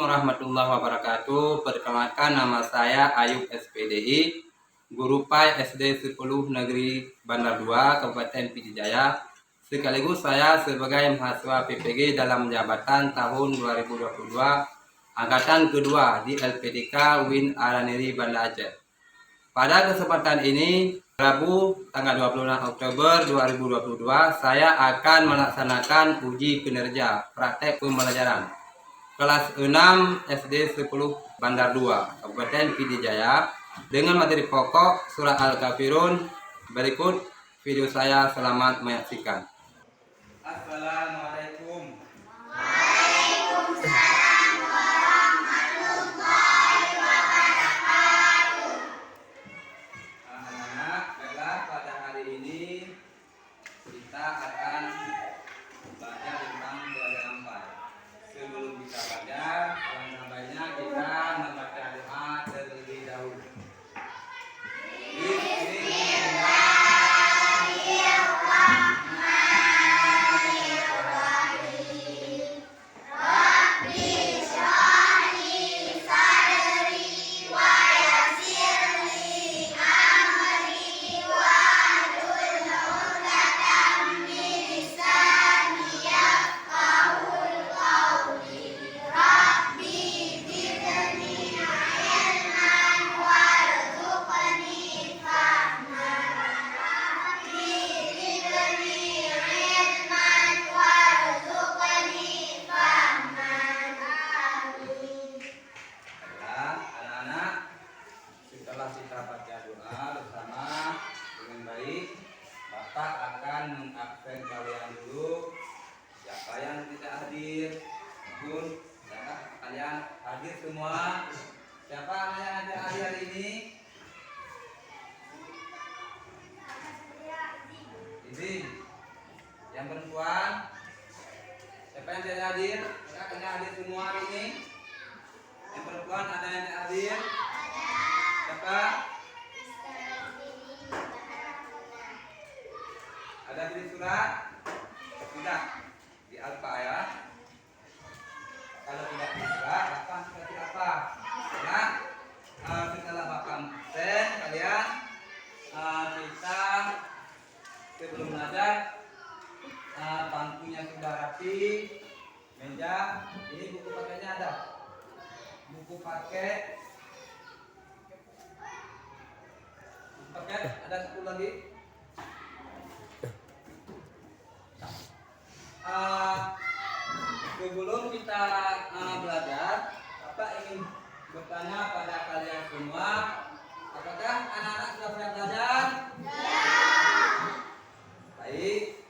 warahmatullahi wabarakatuh. Perkenalkan, nama saya Ayub SPDI, Guru PAI SD 10 Negeri Bandar 2, Kabupaten Pidijaya. Sekaligus saya sebagai mahasiswa PPG dalam jabatan tahun 2022 angkatan kedua di LPDK Win Araniri Banda Aceh. Pada kesempatan ini, Rabu tanggal 26 Oktober 2022, saya akan melaksanakan uji kinerja praktek pembelajaran kelas 6 SD 10 Bandar 2, Kabupaten Pidijaya dengan materi pokok Surah Al-Kafirun. Berikut video saya, selamat menyaksikan. Assalamualaikum. Waalaikumsalam warahmatullahi wabarakatuh. Anak-anak, baiklah, pada hari ini kita akan belajar tentang pelajaran PAI. Sebelum kita belajar, baiknya kita membaca doa terlebih dahulu. Setelah kita baca doa bersama dengan baik, Bapak akan mengabsen kalian dulu. Siapa yang tidak hadir, pun kalian hadir semua. Siapa yang ada hadir hari ini? Izin. Yang perempuan? Siapa yang tidak hadir? Kita hadir semua hari ini. Yang perempuan ada yang tidak hadir? Siapa? Ada beli surat? Sudah di Alfa ya. Kalau tidak di surat, Bapak seperti apa? Ya. Setelah Bapak absen, kalian kita sebelum belajar bangkunya sudah rapi, meja. Ini buku pakainya ada. Buku pakai. Ada satu lagi. Sebelum kita belajar, Bapak ingin bertanya pada kalian semua, apakah anak-anak sudah siap belajar? Ya. Baik,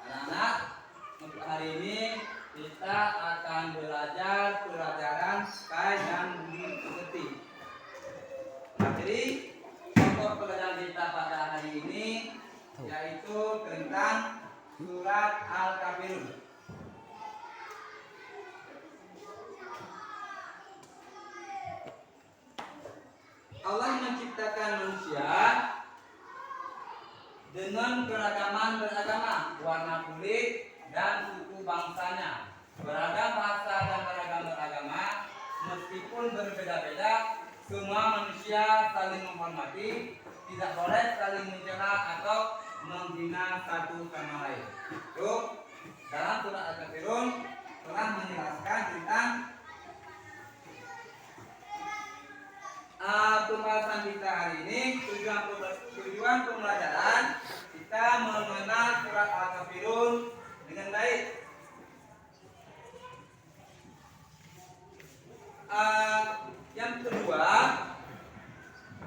anak-anak, untuk hari ini kita akan belajar pelajaran PAI dan budi pekerti. Materi pelajaran kita pada hari ini yaitu tentang surat Al-Kafirun. Allah menciptakan manusia dengan keragaman beragama, warna kulit dan suku bangsanya, beragam bahasa dan beragam beragama. Meskipun berbeda-beda, semua manusia saling menghormati, tidak boleh saling mencela atau menghina satu sama lain. Itu dalam surah Al-Kafirun telah menjelaskan tentang pembahasan kita hari ini. Tujuan pembelajaran kita mengenal surat Al-Kafirun dengan baik. Yang kedua,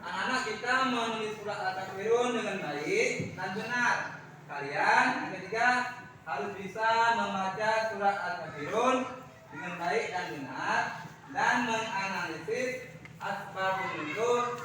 anak-anak kita menulis surat Al-Kafirun dengan baik dan benar. Kalian yang ketiga harus bisa membaca surat Al-Kafirun dengan baik dan benar dan menganalisis asbabun nuzul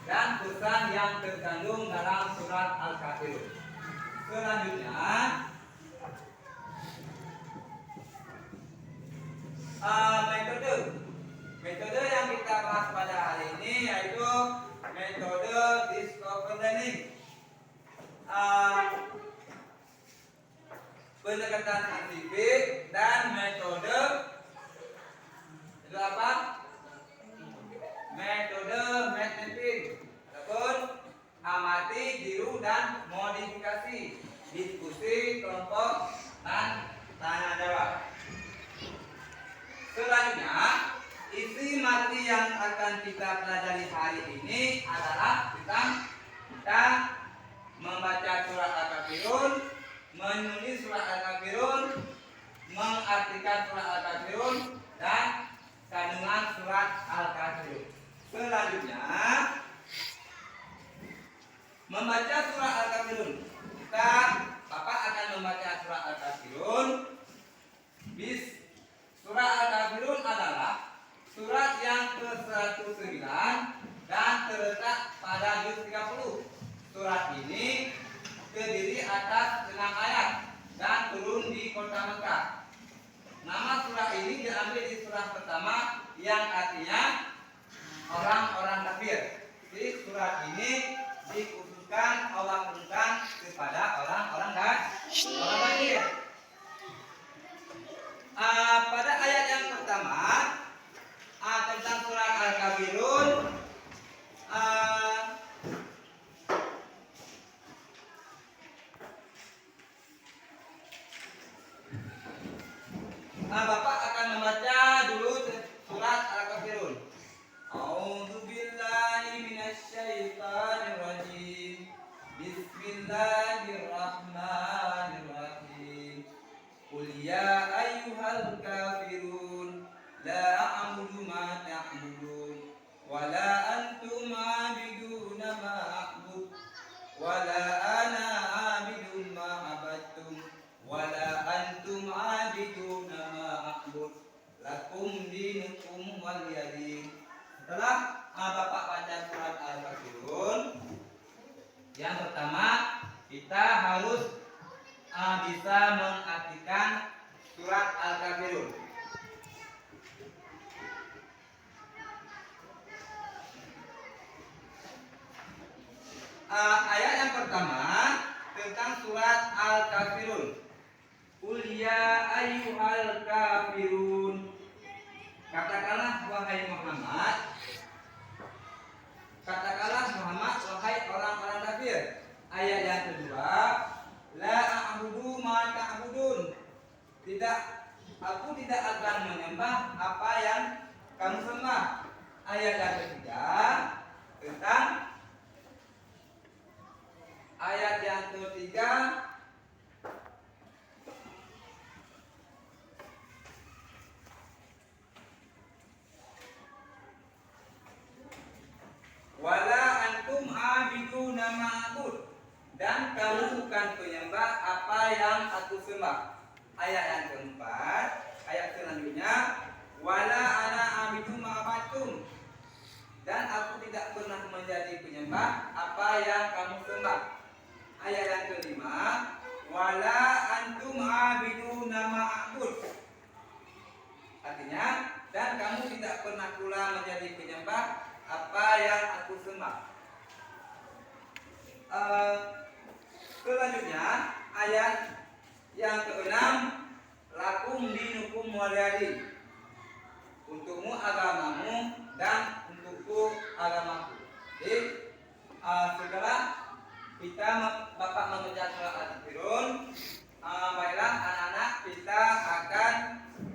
dan pesan yang terkandung dalam surat Al-Kafirun. Selanjutnya, metode yang kita bahas pada hari ini yaitu metode discover learning. Pendekatan saintifik dan metode Itu apa? Metode mapping. Adapun amati, tiru dan modifikasi, diskusi kelompok dan tanya jawab. Selanjutnya, isi materi yang akan kita pelajari hari ini adalah tentang kita membaca surat Al-Kafirun, menulis surat Al-Kafirun, mengartikan surat Al-Kafirun, dan kandungan surat Al-Kafirun. Selanjutnya, membaca surat Al-Kafirun. Bapak akan membaca surat Al-Kafirun. Surat Al-Kafirun adalah surat yang ke-109 dan terletak pada juz 30. Surat ini terdiri atas 6 ayat dan turun di kota Mekah. Nama surat ini diambil di surat pertama yang artinya orang-orang kafir. Jadi surat ini dikhususkan Allah turunkan kepada orang-orang kafir. Pada ayat yang pertama tentang surat Al-Kafirun, Bapak akan membaca dulu surat Al-Kafirun. A'udzubillahi minasyaitonirrajim. Bismillahirrahmanirrahim. Qul ya ayyuhal kafirun la a'budu ma ta'budun wa la antum 'abiduna ma a'bud wa la ana 'abidun ma 'abadtum wa la antum 'abiduna ma a'bud lakum dinukum waliyadin. Setelah Bapak baca surat Al-Kafirun, yang pertama kita harus bisa mengartikan surat Al-Kafirun. Ayat yang pertama tentang surat Al-Kafirun. Qul ya ayyuhal kafirun. Katakanlah wahai Muhammad. Katakanlah Muhammad wahai orang-orang kafir. Ayat yang kedua, la a'budu ma ta'budun. Aku tidak akan menyembah apa yang kamu sembah. Ayat yang ketiga tentang ayat yang ketiga wala antum abiduna ma'bud, dan kamu bukan penyembah apa yang aku sembah. Ayat yang keempat, ayat selanjutnya, wala ana abidu ma'abatum, dan aku tidak pernah menjadi penyembah apa yang kamu sembah. Ayat yang kelima, wala antum abiduna ma'bud, artinya dan kamu tidak pernah pula menjadi penyembah apa yang aku sembah. Selanjutnya ayat yang keenam, lakum dinukum waliyadin, untukmu agamamu dan untukku agamaku. Jadi setelah Bapak membaca surat Al-Kafirun, baiklah anak-anak, kita akan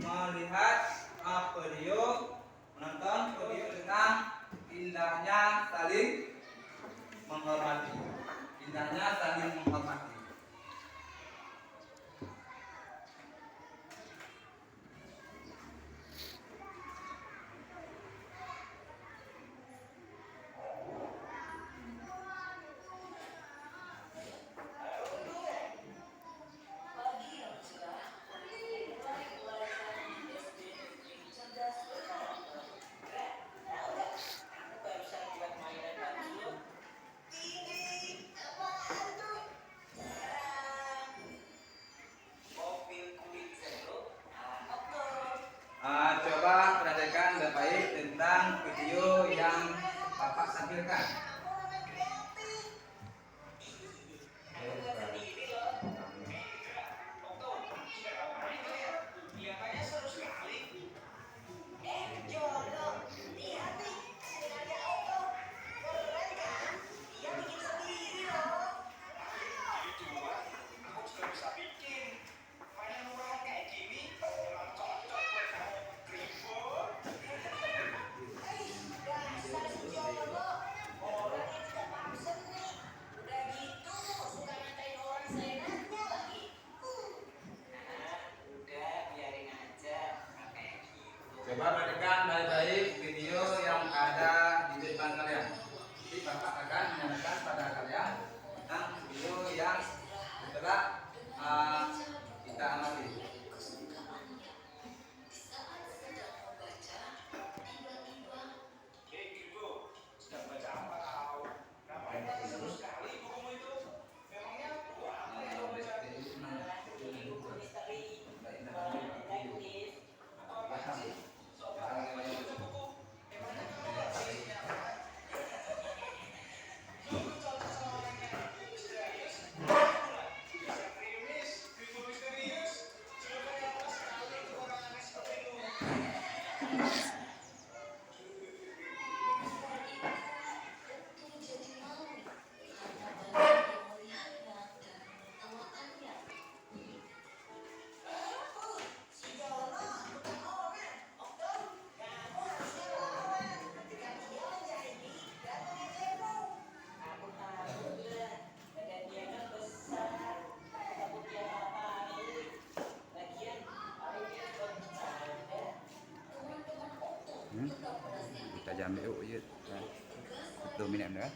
melihat menonton video tentang indahnya saling menghormati. Indahnya saling menghormati. Coba perhatikan baik-baik tentang video yang Bapak tampilkan. Coba perhatikan baik-baik video yang ada di depan kalian. Jadi Bapak akan menanyakan pada kalian tentang video yang setelah kita amati. Kita jam yuk ya. 1 minit nữa.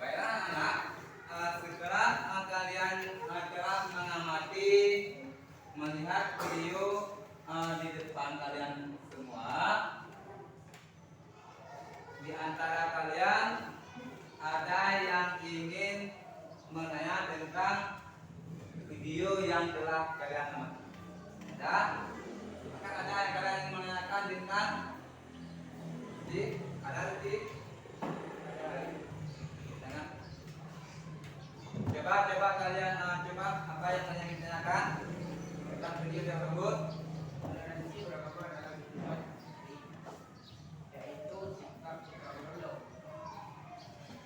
Baiklah anak, setelah kalian telah mengamati, melihat video di depan kalian semua, di antara kalian ada yang ingin menanya tentang video yang telah kalian amati? Ada? Maka ada yang kalian ingin menanyakan tentang? Ada? Coba kalian coba apa yang kalian ingin tanyakan tentang video tersebut.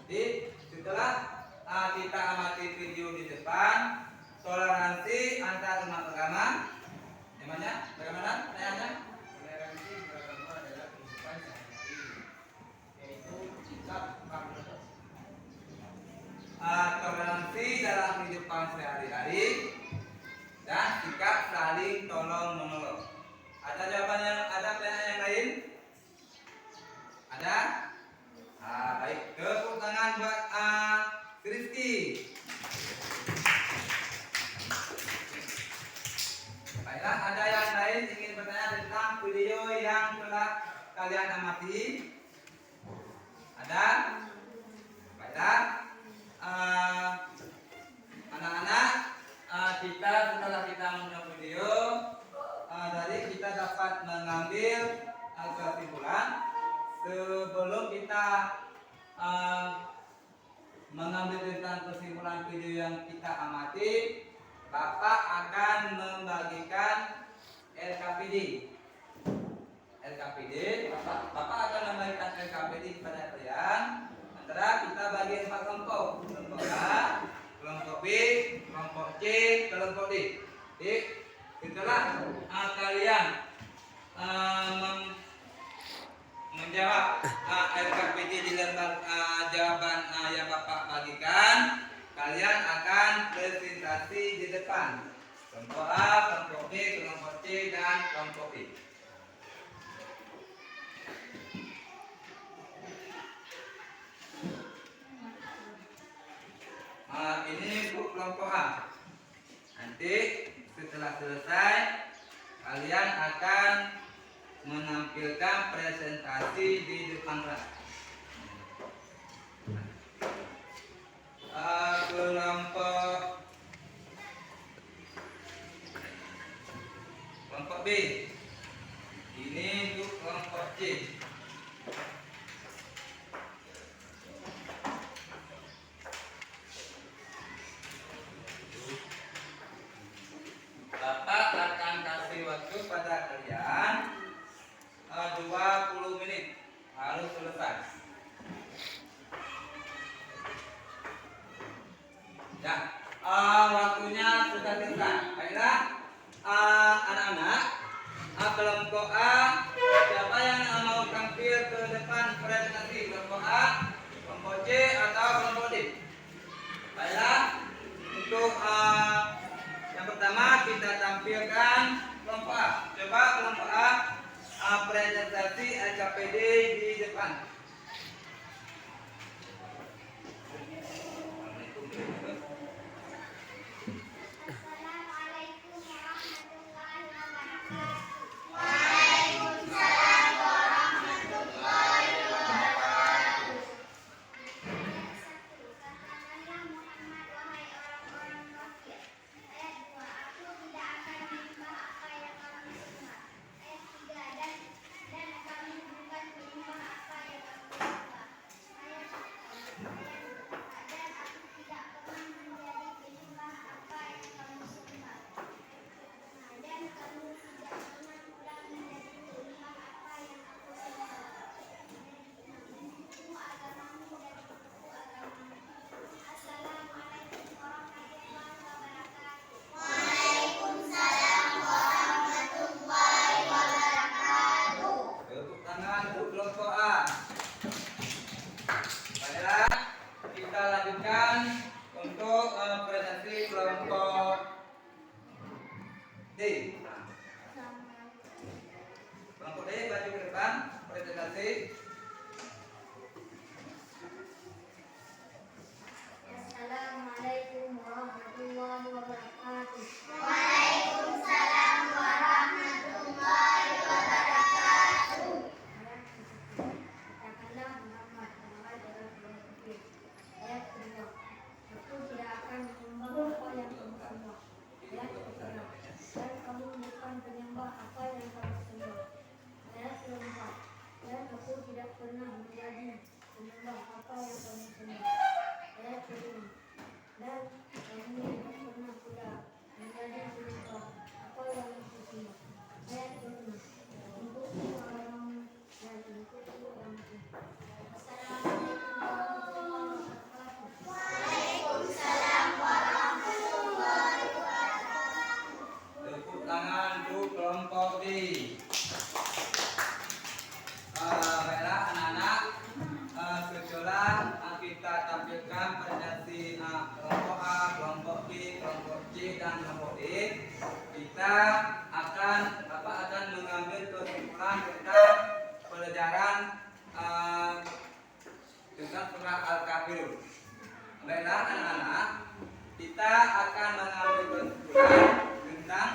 Jadi setelah kita amati video di depan, toleransi antar umat beragama, bagaimana? Pertanyaannya? Toleransi beragama adalah kehidupan sehari-hari. sebelum kita mengambil tentang kesimpulan video yang kita amati, Bapak akan membagikan LKPD. Bapak akan membagikan LKPD kepada kalian. Antara kita bagi 4 kelompok. Kelompok A, kelompok B, kelompok C, kelompok D. Jadi, setelah kalian menjawab LKPD di lembar jawaban yang Bapak bagikan, kalian akan presentasi di depan. Kelompok A, kelompok B, kelompok C, dan kelompok D. Ini untuk kelompok A. Nanti setelah selesai, kalian akan menampilkan presentasi di depan kelas. Kelompok B. Ini untuk kelompok C. Bapak akan kasih waktu pada kalian 20 menit harus selesai. Ya, waktunya sudah selesai. Baiklah, anak-anak, kelompok A, siapa yang mau tampil ke depan presentasi? Kelompok A, kelompok C, atau kelompok D? Baiklah, untuk yang pertama kita tampilkan kelompok A. Coba kelompok A presentasi LKPD di depan. Assalamualaikum warahmatullahi wabarakatuh. Waalaikumsalam warahmatullahi wabarakatuh. Ayat 1. Katakanlah Muhammad, wahai orang-orang kafir. Ayat 2. Aku tidak akan menyembah apa yang kamu sembah. Ayat 3. Dan kami bukan menyembah apa yang kamu sembah. Ayat 4. Dan aku tidak pernah menjadi penyembah apa yang kamu sembah. Dan kamu tidak pernah pula menjadi penyembah apa yang aku sembah. Buku agamamu dan buku agamamu. Assalamualaikum warahmatullahi wabarakatuh. Waalaikumsalam warahmatullahi wabarakatuh. Tepuk tangan untuk kelompok A. Baiklah, kita lanjutkan untuk presentasi kelompok D. Kelompok D baju ke depan, presentasi. Assalamualaikum warahmatullahi wabarakatuh. Waalaikumsalam warahmatullahi wabarakatuh. Katakanlah Muhammad, wahai orang-orang kafir. Ayat 2. Aku tidak akan menyembah apa yang kamu sembah. Ayat 3. Dan kamu bukan penyembah apa yang kamu sembah. Ayat 4. Dan aku tidak pernah menjadi penyembah apa yang kamu sembah. Ayat 5. Dan kamu tidak pernah pula menjadi penyembah apa yang aku sembah. Ayat 6. Untukku agamamu dan untukku agamaku. Assalamualaikum warahmatullahi wabarakatuh. Waalaikumsalam warahmatullahi wabarakatuh. Tepuk tangan untuk kelompok D. Baiklah anak-anak, setelah kita tampilkan presentasi kelompok A, kelompok B, kelompok C, dan kelompok D, Bapak akan mengambil kesimpulan tentang pelajaran tentang surah Al-Kafirun. Baiklah anak-anak, kita akan mengambil kesimpulan tentang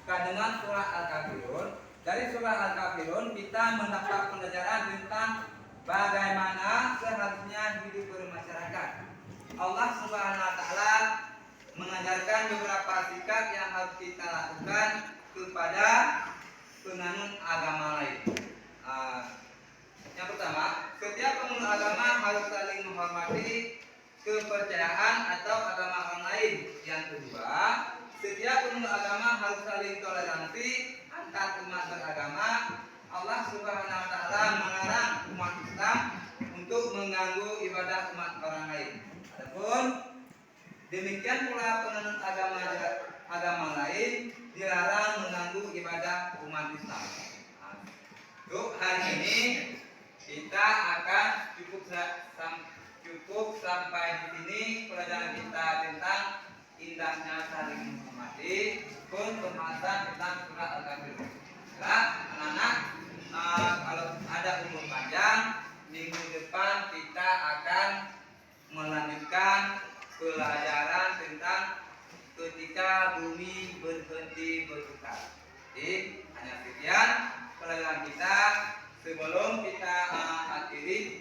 kandungan surah Al-Kafirun. Dari surah Al-Kafirun kita mendapat pelajaran tentang bagaimana seharusnya hidup bermasyarakat. Allah Subhanahu wa taala mengajarkan beberapa sikap yang harus kita lakukan kepada penganut agama lain. Yang pertama, setiap pemeluk agama harus saling menghormati kepercayaan atau agama orang lain. Yang kedua, setiap pemeluk agama harus saling toleransi antar umat beragama. Allah Subhanahu wa taala melarang umat Islam untuk mengganggu ibadah umat orang lain. Adapun demikian pula penganut agama lain dilarang mengganggu ibadah umat Islam. Nah, untuk hari ini kita akan cukup sampai di sini pelajaran kita tentang indahnya saling menghormati pun pembahasan tentang surat Al-Kafirun. Nah, anak-anak, kalau ada umur panjang, minggu depan kita akan melanjutkan pelajaran tentang ketika bumi berhenti berputar. Jadi hanya sekian pelajaran kita. Sebelum kita akhiri,